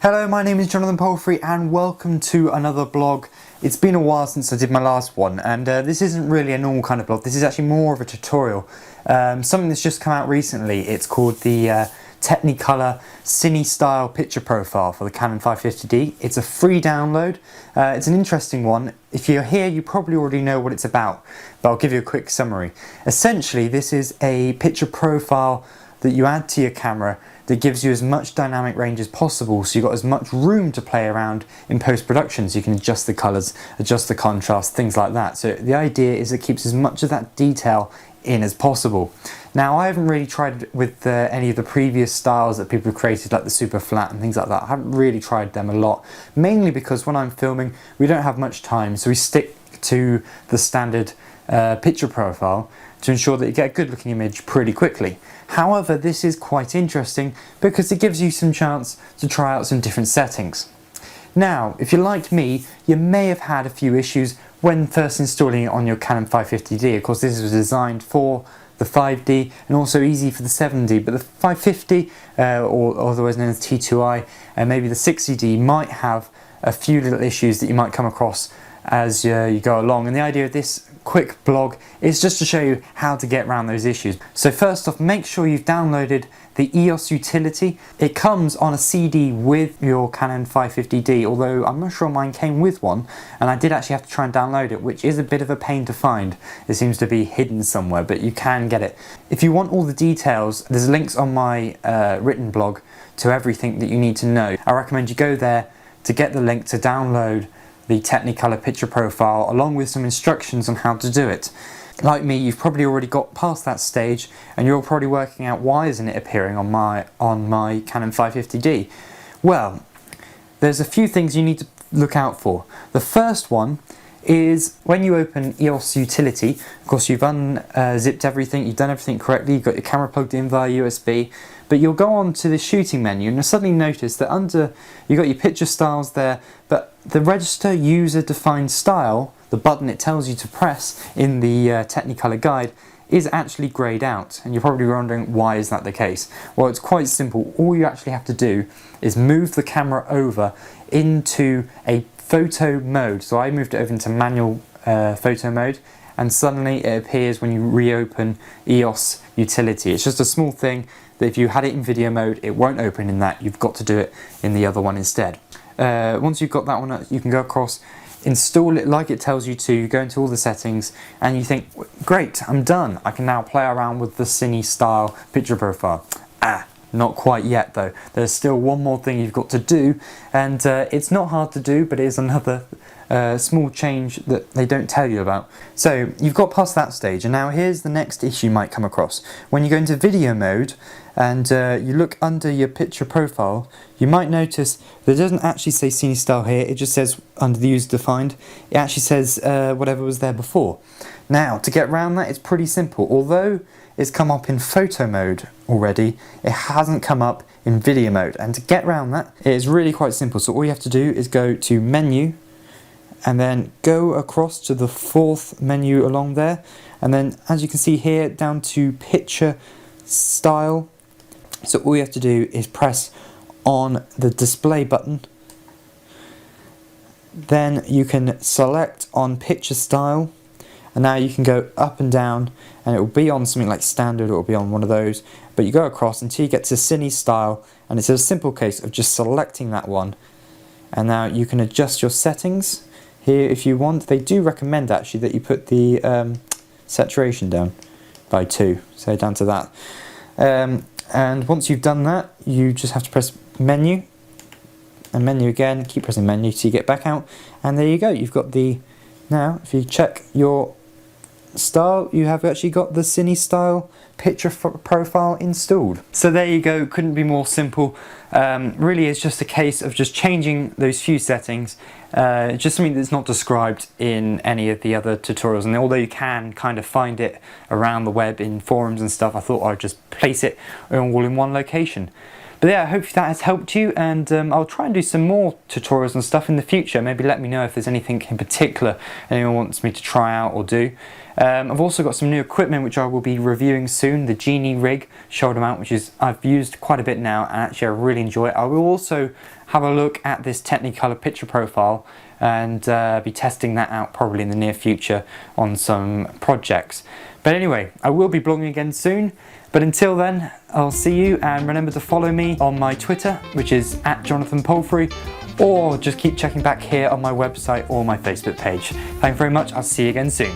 Hello, my name is Jonathan Palfrey and welcome to another blog. It's been a while since I did my last one, and this isn't really a normal kind of blog. This is actually more of a tutorial. Something that's just come out recently. It's called the Technicolor Cine Style Picture Profile for the Canon 550D. It's a free download. It's an interesting one. If you're here, you probably already know what it's about, but I'll give you a quick summary. Essentially, this is a picture profile that you add to your camera that gives you as much dynamic range as possible, so you've got as much room to play around in post-production, so you can adjust the colours, adjust the contrast, things like that. So the idea is it keeps as much of that detail in as possible. Now, I haven't really tried with any of the previous styles that people have created, like the super flat and things like that. I haven't really tried them a lot, mainly because when I'm filming we don't have much time, so we stick to the standard picture profile to ensure that you get a good looking image pretty quickly. However, this is quite interesting because it gives you some chance to try out some different settings. Now, if you're like me, you may have had a few issues when first installing it on your Canon 550D. Of course, this was designed for the 5D and also easy for the 7D, but the 550, or otherwise known as T2i, and maybe the 60D might have a few little issues that you might come across as you go along, and the idea of this quick blog is just to show you how to get around those issues. So first off, make sure you've downloaded the EOS utility. It comes on a CD with your Canon 550D, although I'm not sure mine came with one, and I did actually have to try and download it, which is a bit of a pain to find. It seems to be hidden somewhere, but you can get it. If you want all the details, there's links on my written blog to everything that you need to know. I recommend you go there to get the link to download the Technicolor picture profile, along with some instructions on how to do it. Like me, you've probably already got past that stage and you're probably working out why isn't it appearing on my Canon 550D. Well, there's a few things you need to look out for. The first one is when you open EOS utility, of course you've unzipped everything, you've done everything correctly, you've got your camera plugged in via USB, but you'll go on to the shooting menu and you'll suddenly notice that under, you've got your picture styles there, but the register user defined style, the button it tells you to press in the Technicolor guide, is actually greyed out, and you're probably wondering why is that the case. Well, it's quite simple. All you actually have to do is move the camera over into a photo mode. So I moved it over into manual photo mode, and suddenly it appears when you reopen EOS utility. It's just a small thing that if you had it in video mode, it won't open in that. You've got to do it in the other one instead. Once you've got that one, you can go across, install it like it tells you to, go into all the settings, and you think, great, I'm done. I can now play around with the Cine style picture profile. Not quite yet though. There's still one more thing you've got to do, and it's not hard to do, but it is another small change that they don't tell you about. So you've got past that stage, and now here's the next issue you might come across. When you go into video mode and you look under your picture profile, you might notice that it doesn't actually say Cine Style here, it just says under the user defined, it actually says whatever was there before. Now, to get around that, it's pretty simple. Although it's come up in photo mode already, it hasn't come up in video mode, and to get around that, it is really quite simple. So all you have to do is go to menu, and then go across to the fourth menu along there, and then as you can see here, down to picture style. So all you have to do is press on the display button, then you can select on picture style, and now you can go up and down, and it will be on something like standard, or it will be on one of those, but you go across until you get to Cine Style, and it's a simple case of just selecting that one, and now you can adjust your settings here if you want. They do recommend actually that you put the saturation down by 2, so down to that. And once you've done that, you just have to press menu, and menu again, keep pressing menu till you get back out, and there you go, you've got the, now if you check your style, you have actually got the Cine Style picture profile installed. So there you go, couldn't be more simple. Really it's just a case of just changing those few settings, just something that's not described in any of the other tutorials, and although you can kind of find it around the web in forums and stuff, I thought I'd just place it all in one location. But yeah, I hope that has helped you, and I'll try and do some more tutorials and stuff in the future. Maybe let me know if there's anything in particular anyone wants me to try out or do. I've also got some new equipment which I will be reviewing soon, the Genie rig shoulder mount, which is I've used quite a bit now and actually I really enjoy it. I will also have a look at this Technicolor picture profile and be testing that out probably in the near future on some projects. But anyway, I will be blogging again soon, but until then I'll see you, and remember to follow me on my Twitter, which is @JonathanPalfrey, or just keep checking back here on my website or my Facebook page. Thanks very much, I'll see you again soon.